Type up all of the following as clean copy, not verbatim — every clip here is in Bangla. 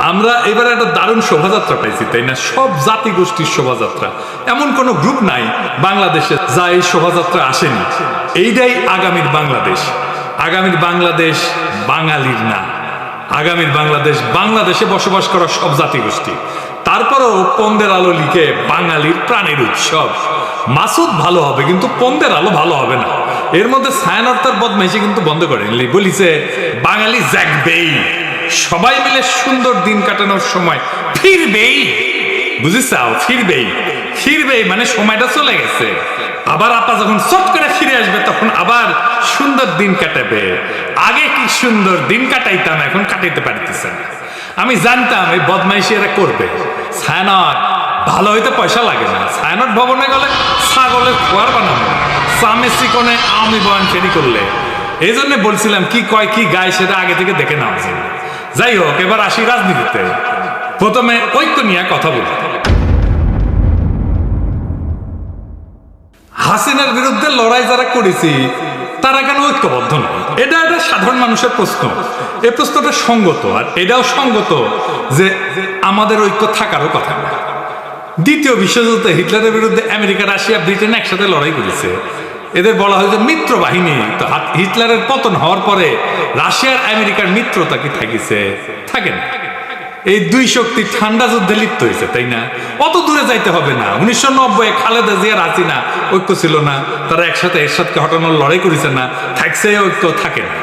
আমরা এবারে একটা দারুণ শোভাযাত্রা পাইছি, তাই না? সব জাতি গোষ্ঠীর শোভাযাত্রা, এমন কোনো গ্রুপ নাই বাংলাদেশে যা এই শোভাযাত্রা আসেনি। এইটাই আগামীর বাংলাদেশ। আগামীর বাংলাদেশ বাঙালির না, আগামীর বাংলাদেশ বাংলাদেশে বসবাস করা সব জাতি গোষ্ঠী। তারপরেও পন্দের আলো লিখে বাঙালির প্রাণের উৎসব। মাসুদ ভালো হবে কিন্তু পন্দের আলো ভালো হবে না। এর মধ্যে ছায়ানর্তার বদমাইশি কিন্তু বন্ধ করেনি, বলিছে বাঙালি জাগবেই, সবাই মিলে সুন্দর দিন কাটানোর সময় ফিরবেই। বুঝেছাও? ফিরবেই, ফিরবেই মানে সময়টা চলে গেছে। আবার আপা যখন চট করে ফিরে আসবে তখন আবার সুন্দর দিন কাটাবে। আগে কি সুন্দর দিন কাটাইতাম, এখন কাটাইতে পারতেছে না। আমি জানতাম এই বদমাইশি এরা করবে। ছায়ানট ভালো হইতে পয়সা লাগে না। ছায়ানট ভবনে গেলে ছাগলের খোয়ার বানাবো, সামে চিকনে আমি বয়ান ফেরি করলে। এই জন্য বলছিলাম কি কয় কি গায় সেটা আগে থেকে দেখে নাও। যাই হোক, এবার আসি রাজনীতিতে। প্রথমে ঐক্য নিয়ে কথা বলি। হাসিনার বিরুদ্ধে লড়াই যারা করেছি তারা কেন ঐক্যবদ্ধ নয়? এটা একটা সাধারণ মানুষের প্রশ্ন। এই প্রশ্নটা সঙ্গত, আর এটাও সঙ্গত যে আমাদের ঐক্য থাকারও কথা না। দ্বিতীয় বিশ্বযুদ্ধে হিটলারের বিরুদ্ধে আমেরিকা, রাশিয়া, ব্রিটেন একসাথে লড়াই করেছে। এদের বলা হয় যে মিত্র বাহিনী। তো হিটলারের পতন হওয়ার পরে রাশিয়ার আমেরিকার মিত্রতা কি থাকিছে? থাকে না। এই দুই শক্তি ঠান্ডা যুদ্ধে লিপ্ত হয়েছে, তাই না? অত দূরে যাইতে হবে না। 1990 খালেদা জিয়ার হাসিনা ঐক্য ছিল না, তারা একসাথে এরশাদকে হটানোর লড়াই করেছে না, থাকছে ঐক্য? থাকে না।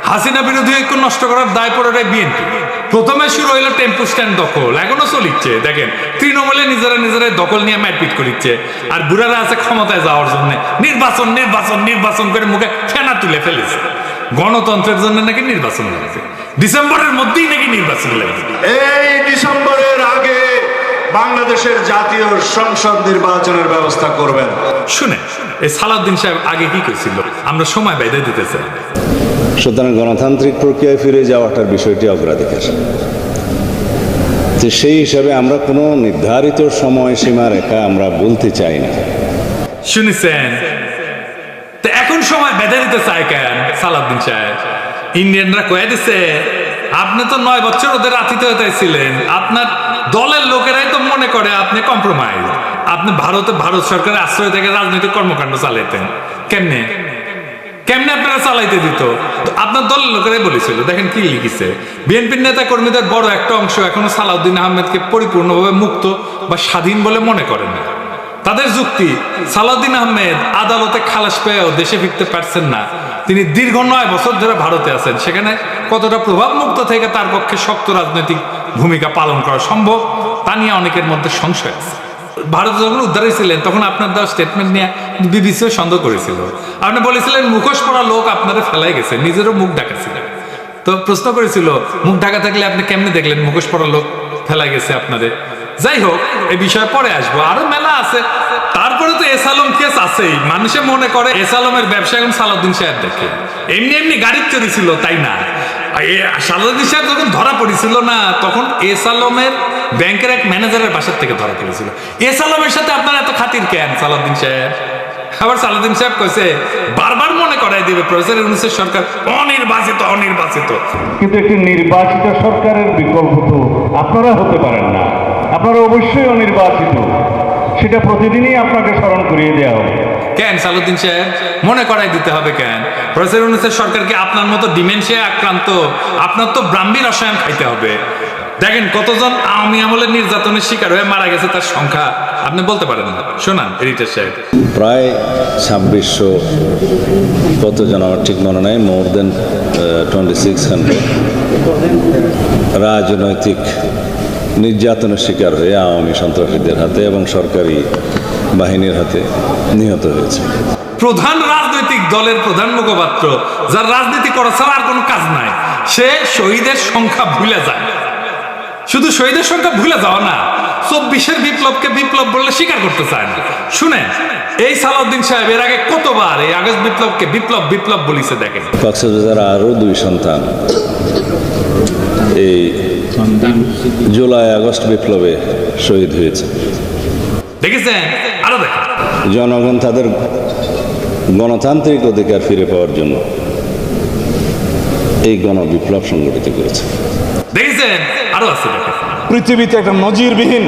হাসিনা বিরোধী ঐক্য নষ্ট করার দায় পড়ে বিএনপি। প্রথমে শুরু হইলো টেম্পু স্ট্যান্ড দখল, এখনো চলিচ্ছে। দেখেন তৃণমূলে নিজেরাই দখল নিয়ে মারপিট করিচ্ছে, আর বুড়ারা আছে ক্ষমতায় যাওয়ার জন্য নির্বাচন নির্বাচন নির্বাচন করে মুখে ফেনা তুলে ফেলেছে। গণতন্ত্রের জন্য নাকি নির্বাচন লাগছে, ডিসেম্বরের মধ্যেই নাকি নির্বাচন লাগছে। এই ডিসেম্বরের আগে বাংলাদেশের জাতীয় সংসদ নির্বাচনের ব্যবস্থা করবেন। শুনে এই সালাউদ্দিন সাহেব আগে কি কইছিল? আমরা সময় বেঁধে দিতে চাই। সুতরাং গণতান্ত্রিক প্রক্রিয়ায় ফিরে যাওয়াটার বিষয়টি অগ্রাধিকার। তো সেই হিসাবে আমরা কোনো নির্ধারিত সময়সীমা রেখা আমরা বলতে চাই না। শুনেছেন? তো এখন সময় বেঁধে দিতে চায় কেন সালাউদ্দিন সাহেব? ইন্ডিয়ানরা কয়ে দিছে আপনি তো 9 বছর ওদের আতিথেয়তায় ছিলেন, আপনার দলের লোকেরাই তো মনে করে আপনি কম্প্রোমাইজ। আপনি ভারত সরকারের আশ্রয় থেকে রাজনৈতিক কর্মকাণ্ড চালাইতেন। কেমনে কেমনে আপনারা চালাইতে দিত? আপনার দলের লোকেরাই বলেছিল। দেখেন কি লিখিছে, বিএনপির নেতা কর্মীদের বড় একটা অংশ এখনো সালাউদ্দিন আহমেদকে পরিপূর্ণভাবে মুক্ত বা স্বাধীন বলে মনে করেন না। তাদের যুক্তি, সালাউদ্দিন আহমেদ আদালতে খালাস পেয়েও দেশে ফিরতে পারছেন না। তিনি দীর্ঘ 9 বছর ধরে ভারতে আছেন। সেখানে কতটা প্রভাব মুক্ত থেকে তার পক্ষে শক্ত রাজনৈতিক ভূমিকা পালন করা সম্ভব তা নিয়ে অনেকের মধ্যে সংশয় আছে। ভারতে যখন উদ্ধার হয়েছিলেন তখন আপনার দেওয়া স্টেটমেন্ট নিয়ে বিবিসিও সন্দেহ করেছিল। আপনি বলেছিলেন মুখোশ পরা লোক আপনারা ফেলাই গেছে, নিজেরও মুখ ঢাকা ছিল। তো প্রশ্ন করেছিল মুখ ঢাকা থাকলে আপনি কেমনে দেখলেন মুখোশ পরা লোক ফেলাই গেছে আপনাদের? যাই হোক, এই বিষয়ে পরে আসবো, আরো মেলা আছে। তারপরে তো এস আলম কেস আছেই। মানুষে মনে করে এস আলমের ব্যবসা এখন সালাউদ্দিন সাহেব দেখে। এমনি গাড়ির চুরি ছিল, তাই না? সালাউদ্দিন সাহেব যখন ধরা পড়েছিল না, তখন এস আলমের ব্যাংকের এক ম্যানেজারের বাসার থেকে ধরা পড়েছিল। এস আলমের সাথে আপনার এত খাতির কেন সালাউদ্দিন সাহেব? আবার সালাউদ্দিন সাহেব কইছে বারবার মনে করাই দিবে প্রফেসর ইউনূসের সরকার অনির্বাচিত। কিন্তু একটি নির্বাচিত সরকারের বিকল্প তো আপনারা হতে পারেন না, আপনারা অবশ্যই অনির্বাচিত। সেটা প্রতিদিনই আপনাকে স্মরণ করিয়ে দেওয়া হবে। কেন সালাউদ্দিন সাহেব মনে করাই দিতে হবে কেন? প্রফেসর ইউনূসের সরকারকে আপনার মতো ডিমেনশিয়া আক্রান্ত, আপনার তো ব্রাহ্মী রসায়ন খাইতে হবে। দেখেন কতজন আওয়ামী আমলের নির্যাতনের শিকার হয়ে মারা গেছে তার সংখ্যা আপনি বলতে পারেন না। শোনান এডিটর সাহেব। প্রায় 2600 কতজন আমার ঠিক মনে নাই, মোর দেন 2600 রাজনৈতিক নির্যাতনের শিকার হয়ে আওয়ামী সন্ত্রাসীদের হাতে এবং সরকারি বাহিনীর হাতে নিহত হয়েছে। প্রধান রাজনৈতিক দলের প্রধান মুখপাত্র, যার রাজনীতি করা ছাড়া আর কোনো কাজ নাই, সে শহীদের সংখ্যা ভুলে যায়। শুধু শহীদের সংখ্যা ভুলে যাওয়া না, 24-এর বিপ্লবকে বিপ্লব বললে স্বীকার করতে চায় না। শুনেন এই সালাউদ্দিন সাহেব এর আগে কতবার এই আগস্ট বিপ্লবকে বিপ্লব বলিছে। দেখেন কক্সবাজার আরও 2 সন্তান এই জুলাই আগস্ট বিপ্লবে শহীদ হয়েছে। দেখেছেন? আরো দেখেন জনগণ তাদের গণতান্ত্রিক অধিকার ফিরে পাওয়ার জন্য এই গণবিপ্লব সংগঠিত করেছে। দেখেছেন? আরো আছে দেখেন। পৃথিবীতে একটা নজিরবিহীন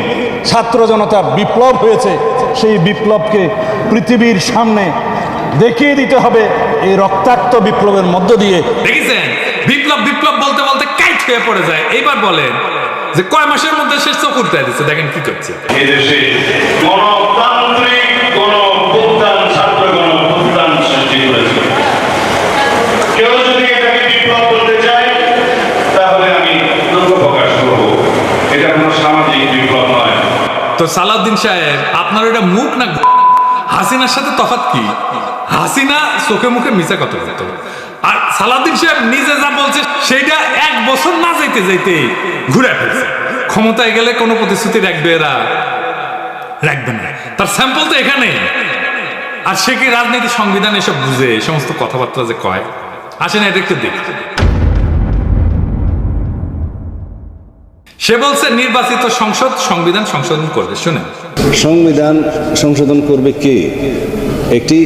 ছাত্র জনতার বিপ্লব হয়েছে, সেই বিপ্লবকে পৃথিবীর সামনে দেখিয়ে দিতে হবে এই রক্তাক্ত বিপ্লবের মধ্য দিয়ে। দেখেছেন, বিপ্লব বিপ্লব বলতে বলতে কাইট হয়ে পড়ে যায়। এইবার বলেন যে কয় মাসের মধ্যে শেষ চোখ উঠতে দিচ্ছে, দেখেন কি করছে। এদেশে গণতান্ত্রিক গণঅভ্যুত্থান, ছাত্র গণঅভ্যুত্থান সৃষ্টি করেছে। কেউ যদি এটাকে বিপ্লব বলতে চায় তাহলে আমি দুঃখ প্রকাশ করব, এটা কোনো সামাজিক বিপ্লব নয়। তো সালাউদ্দিন সাহেব, আপনার এটা মুখ না হাসিনার সাথে তফাৎ কি? হাসিনা চোখে মুখে মিছা কথা বলতো, আর সালাউদ্দিন সাহেব নিজে যা বলছে সেইটা 1 বছর না যাইতে যাইতে ঘুরে ফেলছে। ক্ষমতায় গেলে কোনো প্রতিশ্রুতি রাখবে এরা? রাখবে না। তার স্যাম্পল তো এখানে। আর সে কি রাজনীতি সংবিধান এসব বুঝে? এই সমস্ত কথাবার্তা যে কয়, আসেন এটা একটু দেখি। সে বলছে নির্বাচিত সংসদ সংবিধান সংশোধন করবে। শুনে, সংবিধান সংশোধন করবে কে? একটি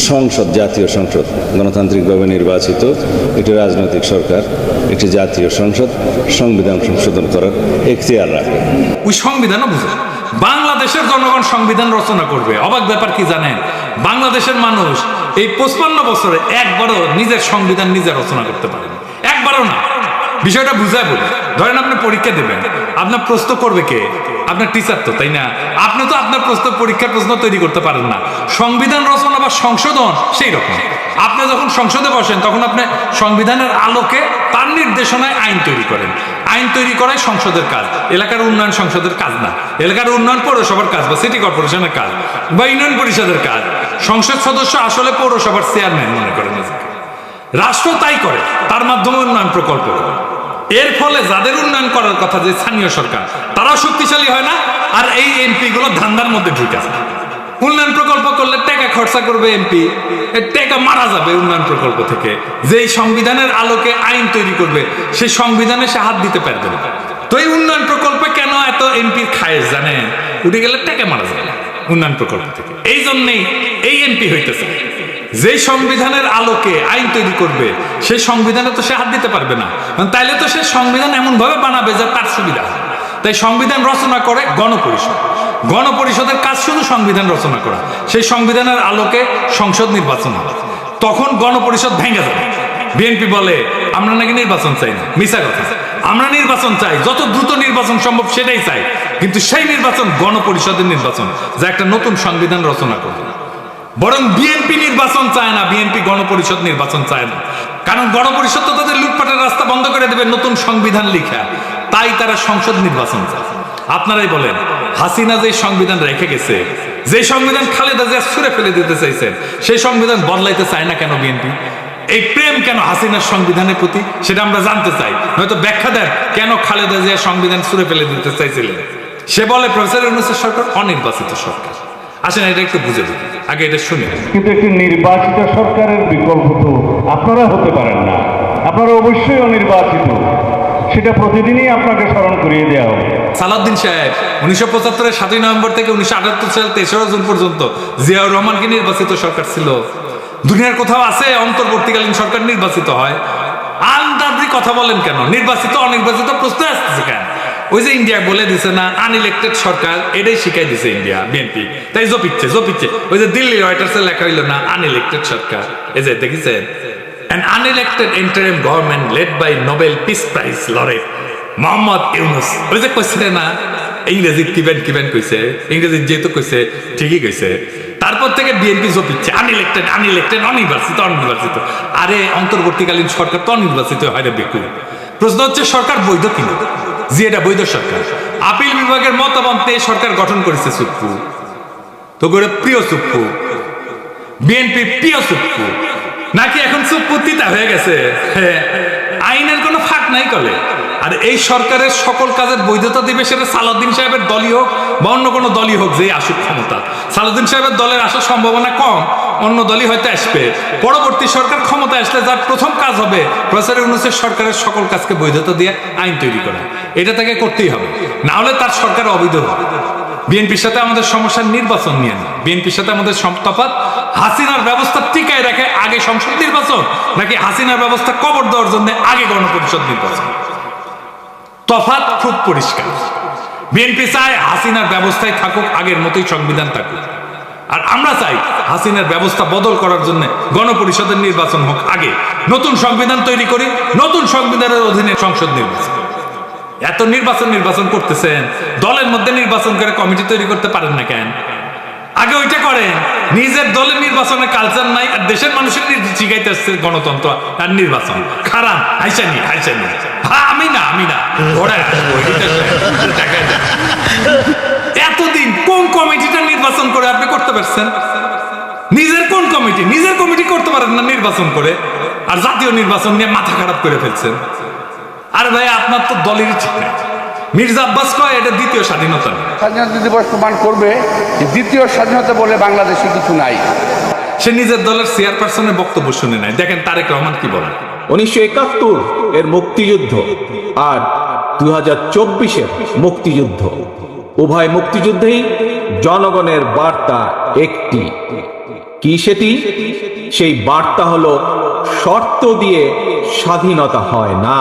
সংসদ, জাতীয় সংসদ, গণতান্ত্রিকভাবে নির্বাচিত একটি রাজনৈতিক সরকার, একটি জাতীয় সংসদ সংবিধান সংশোধন করার এখতিয়ার রাখে। ওই সংবিধানও বুঝে বাংলাদেশের জনগণ সংবিধান রচনা করবে। অবাক ব্যাপার কি জানেন, বাংলাদেশের মানুষ এই 55 বছরে একবারও নিজের সংবিধান নিজে রচনা করতে পারেনি, একবারও না। বিষয়টা বুঝায় বলি, ধরেন আপনি পরীক্ষা দেবেন, আপনার প্রশ্ন করবে কে? আপনার টিচার তো, তাই না? আপনি তো আপনার প্রশ্ন, পরীক্ষার প্রশ্ন তৈরি করতে পারেন না। সংবিধান রচনা বা সংশোধন সেই রকম। আপনি যখন সংসদে বসেন তখন আপনি সংবিধানের আলোকে তার নির্দেশনায় আইন তৈরি করেন। আইন তৈরি করাই সংসদের কাজ, এলাকার উন্নয়ন সংসদের কাজ না। এলাকার উন্নয়ন পৌরসভার কাজ বা সিটি কর্পোরেশনের কাজ বা ইউনিয়ন পরিষদের কাজ। সংসদ সদস্য আসলে পৌরসভার চেয়ারম্যান মনে করেন। রাষ্ট্র তাই করে, তার মাধ্যমে উন্নয়ন প্রকল্প করে। এর ফলে যাদের উন্নয়ন করার কথা, যে স্থানীয় সরকার, তারাও শক্তিশালী হয় না। আর এই এমপি গুলো ধান্দার মধ্যে ঢুকে যায়। উন্নয়ন প্রকল্প করলে টাকা খরচা করবে এমপি, টাকা মারা যাবে উন্নয়ন প্রকল্প থেকে। যেই সংবিধানের আলোকে আইন তৈরি করবে সেই সংবিধানে সে হাত দিতে পারবে না। তো এই উন্নয়ন প্রকল্পে কেন এত এমপির খায়েশ জানেন? উঠে গেলে টাকা মারা যাবে উন্নয়ন প্রকল্প থেকে। এই জন্যেই এই এমপি হইতেছে। যে সংবিধানের আলোকে আইন তৈরি করবে সেই সংবিধানে তো সে হাত দিতে পারবে না। তাইলে তো সে সংবিধান এমন ভাবে বানাবে যে তার সুবিধা হয়। তাই সংবিধান রচনা করে গণপরিষদ। গণপরিষদের কাজ শুধু সংবিধান রচনা করা। সেই সংবিধানের আলোকে সংসদ নির্বাচন হবে, তখন গণপরিষদ ভেঙে যাবে। বিএনপি বলে আমরা নাকি নির্বাচন চাই না, মিছা কথা। আমরা নির্বাচন চাই, যত দ্রুত নির্বাচন সম্ভব সেটাই চাই, কিন্তু সেই নির্বাচন গণপরিষদের নির্বাচন, যা একটা নতুন সংবিধান রচনা করবে। বরং বিএনপি নির্বাচন চায় না, বিএনপি গণপরিষদ নির্বাচন চায় না। কারণ গণপরিষদ তো তাদের লুটপাটের রাস্তা বন্ধ করে দেবে নতুন সংবিধান লিখা, তাই তারা সংসদ নির্বাচন চায়। আপনারাই বলেন, হাসিনা যে সংবিধান রেখে গেছে, যে সংবিধান খালেদা জিয়া ছুঁড়ে ফেলে দিতে চাইছেন, সেই সংবিধান বদলাইতে চায় না কেন বিএনপি? এই প্রেম কেন হাসিনার সংবিধানের প্রতি, সেটা আমরা জানতে চাই। হয়তো ব্যাখ্যা দেন কেন খালেদা জিয়া সংবিধান ছুঁড়ে ফেলে দিতে চাইছিলেন। সে বলে প্রফেসর ইউনূসের সরকার অনির্বাচিত সরকার। আসেন এটা একটু বুঝে দিই, আগে এটা শুনি। কিন্তু একটি নির্বাচিত সরকারের বিকল্প তো আপনারা হতে পারেন না, আপনারা অবশ্যই অনির্বাচিত। সেটা প্রতিদিনই আপনাকে স্মরণ করিয়ে দেওয়া হবে। সালাউদ্দিন সাহেব 1975-এর 7 নভেম্বর থেকে 1978 সাল 3রা জুন পর্যন্ত জিয়াউর রহমানকে নির্বাচিত সরকার ছিল। দুনিয়ার কোথাও আছে অন্তর্বর্তীকালীন সরকার নির্বাচিত হয়? আন্দাজি কথা বলেন কেন? নির্বাচিত অনির্বাচিত প্রশ্ন আসতেছে কেন? ওই যে ইন্ডিয়া বলে দিছে না আনইলেক্টেড সরকার, এটাই শিখাই দিছে ইন্ডিয়া বিএনপি, তাই জপিচ্ছে। ওই যে দিল্লি রয়টার্সে লেখা হইল না আনইলেক্টেড সরকার, এই যে দেখেছেন, an unelected interim government led by Nobel Peace Prize laureate Mohammad Yunus. ওই যে কইছে না ইংরেজি কিবেন কইছে, ইংরেজি যেহেতু কইছে ঠিকই কইছে। তারপর থেকে বিএনপি জপিচ্ছে আনইলেক্টেড অনির্বাচিত। আরে অন্তর্বর্তীকালীন সরকার তো অনির্বাচিত হয় রে বেকুব। প্রশ্ন হচ্ছে সরকার বৈধ কিনা? জি, এটা বৈধ সরকার। আপিল বিভাগের মতামতে সরকার গঠন করেছে সুপ্পু, তো করে প্রিয় সুপ্পু, বিএনপি প্রিয় সুপ্পু নাকি এখন সুপ্পু তিতা হয়ে গেছে? আইনের কোনো ফাঁক নাই কলে। আর এই সরকারের সকল কাজের বৈধতা দিবে সেটা সালাউদ্দিন সাহেবের দলই হোক বা অন্য কোনো দলই হোক যে আসুক ক্ষমতা। সালাউদ্দিন সাহেবের দলের আসার সম্ভাবনা কম, অন্য দলই হয়তো আসবে। পরবর্তী সরকার ক্ষমতা আসলে যার প্রথম কাজ হবে প্রফেসর ইউনূসের সরকারের সকল কাজকে বৈধতা দিয়ে আইন তৈরি করা। এটা তাকে করতেই হবে, না হলে তার সরকার অবৈধ হবে। বিএনপির সাথে আমাদের সমস্যার নির্বাচন নিয়ে না, বিএনপির সাথে আমাদের তফাৎ হাসিনার ব্যবস্থা টিকায় রাখে আগে সংসদ নির্বাচন, নাকি হাসিনার ব্যবস্থা কবর দেওয়ার জন্য আগে গণপরিষদ নির্বাচন। তফাৎ খুব পরিষ্কার। বিএনপি চায় হাসিনার ব্যবস্থায় থাকুক, আগের মতোই সংবিধান থাকুক। আর আমরা চাই হাসিনার ব্যবস্থা বদল করার জন্য গণপরিষদের নির্বাচন হোক আগে, নতুন সংবিধান তৈরি করি, নতুন সংবিধানের অধীনে সংসদ নির্বাচন। এত নির্বাচন করতেছেন, দলের মধ্যে নির্বাচন করে কমিটি তৈরি করতে পারেন না কেন? আগে ওইটা করেন। নিজের দলের নির্বাচনের কালচার নাই, আর দেশের মানুষের শিখাইতে আসছে গণতন্ত্র আর নির্বাচন। খারাপ হাইসানি হ্যাঁ, আমি না ওরা দেখা যায়। এতদিন কোন কমিটিটা নির্বাচন করে আপনি করতে পারছেন? নিজের কোন কমিটি? নিজের কমিটি করতে পারেন না নির্বাচন করে, আর জাতীয় নির্বাচন নিয়ে মাথা খারাপ করে ফেলছেন। আর ভাই আপনার তো দলেরই ঠিক নেই। মির্জা আব্বাস কয় এটা দ্বিতীয় স্বাধীনতা না। স্বাধীনতা দিবস প্রমাণ করবে যে দ্বিতীয় স্বাধীনতা বলে বাংলাদেশে কিছু নাই। সে নিজের দলের চেয়ারপারসনের বক্তব্য শুনে নাই। দেখেন তারেক রহমান কি বলেন। 1971 এর মুক্তিযুদ্ধ আর 2024-এর মুক্তিযুদ্ধ, উভয় মুক্তিযুদ্ধেই জনগণের বার্তা একটি। কি সেটি? সেই বার্তা হলো শর্ত দিয়ে স্বাধীনতা হয় না।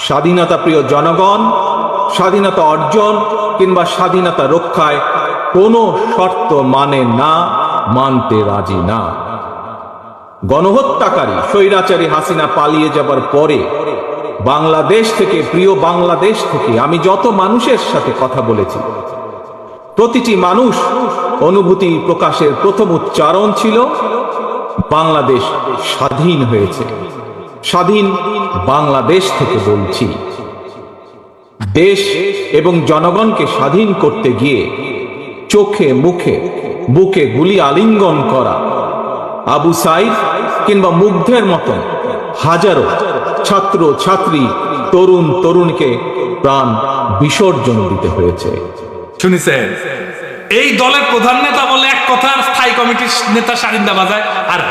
স্বাধীনতা প্রিয় জনগণ স্বাধীনতা অর্জন কিংবা স্বাধীনতা রক্ষায় কোনো শর্ত মানে না, মানতে রাজি না। গণহত্যাকারী স্বৈরাচারী হাসিনা পালিয়ে যাবার পরে বাংলাদেশ থেকে, প্রিয় বাংলাদেশ থেকে আমি যত মানুষের সাথে কথা বলেছি, প্রতিটি মানুষ অনুভূতি প্রকাশের প্রথম উচ্চারণ ছিল বাংলাদেশ স্বাধীন হয়েছে। স্বাধীন বাংলাদেশ থেকে বলছি। দেশ এবং জনগণকে স্বাধীন করতে গিয়ে চোখে মুখে বুকে গুলি আলিঙ্গন করা আবু সাইদ কিংবা মুগ্ধের মতন হাজারো ছাত্র ছাত্রী, তরুণ তরুণীকে প্রাণ বিসর্জন দিতে হয়েছে। শুনেছেন? এই দলের প্রধান নেতা বলে এক কথা, আর স্থায়ী কমিটির নেতা সারিন্দা বাজায়। আর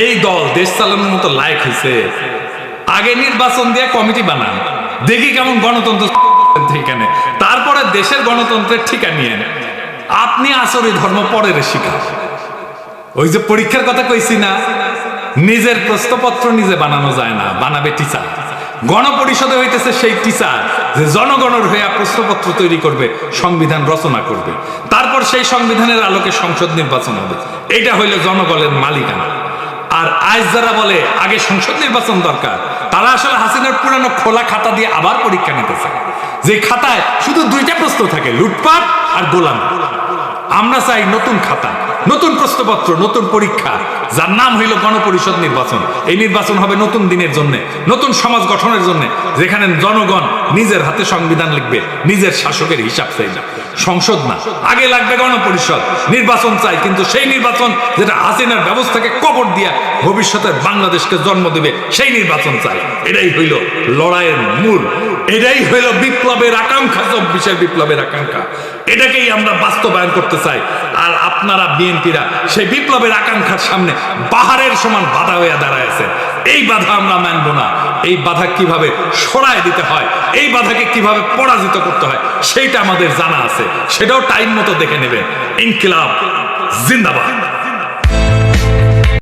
এই দল দেশ চালানোর মতো লায়ক হয়েছে। আগে নির্বাচন দিয়ে কমিটি বানান, দেখি কেমন গণতন্ত্র ঠিকানে, তারপরে দেশের গণতন্ত্রের ঠিকা নিয়ে। আপনি আসরি ধর্ম পরের শিখা। ওই যে পরীক্ষার কথা কইছি না, নিজের প্রশ্নপত্র নিজে বানানো যায় না, বানাবে টিচার। গণপরিষদে হইতেছে সেই টিচার যে জনগণের হয়ে প্রশ্নপত্র তৈরি করবে, সংবিধান রচনা করবে, তারপর সেই সংবিধানের আলোকে সংসদ নির্বাচন হবে। এটা হইল জনগণের মালিকানা। আর আজ যারা বলে আগে সংসদ নির্বাচন দরকার, তারা আসলে হাসিনার পুরানো খোলা খাতা দিয়ে আবার পরীক্ষা নিতে চায়, যে খাতায় শুধু দুইটা প্রশ্ন থাকে, লুটপাট আর গোলামি। আমরা চাই নতুন খাতা, নতুন প্রশ্নপত্র, নতুন পরীক্ষা, যার নাম হইল গণপরিষদ নির্বাচন। এই নির্বাচন হবে নতুন দিনের জন্য, নতুন সমাজ গঠনের জন্য, যেখানে জনগণ নিজের হাতে সংবিধান লিখবে, নিজের শাসকের হিসাব চাইবে। সংসদ না, আগে লাগবে গণপরিষদ। নির্বাচন চাই, কিন্তু সেই নির্বাচন যেটা হাসিনার ব্যবস্থাকে কবর দিয়া ভবিষ্যতের বাংলাদেশকে জন্ম দেবে, সেই নির্বাচন চাই। এটাই হইল লড়াইয়ের মূল, এটাই হইল বিপ্লবের আকাঙ্ক্ষা, 24-এর বিপ্লবের আকাঙ্ক্ষা। এটাকেই আমরা বাস্তবায়ন করতে চাই। আর আপনারা বিএনপিরা সেই বিপ্লবের আকাঙ্ক্ষার সামনে পাহাড়ের সমান বাধা হয়ে দাঁড়ায় আছে। এই বাধা আমরা মানব না। এই বাধা কিভাবে সরায় দিতে হয়, এই বাধাকে কিভাবে পরাজিত করতে হয়, সেইটা আমাদের জানা আছে। সেটাও টাইম মতো দেখে নেবেন। ইনকিলাব জিন্দাবাদ।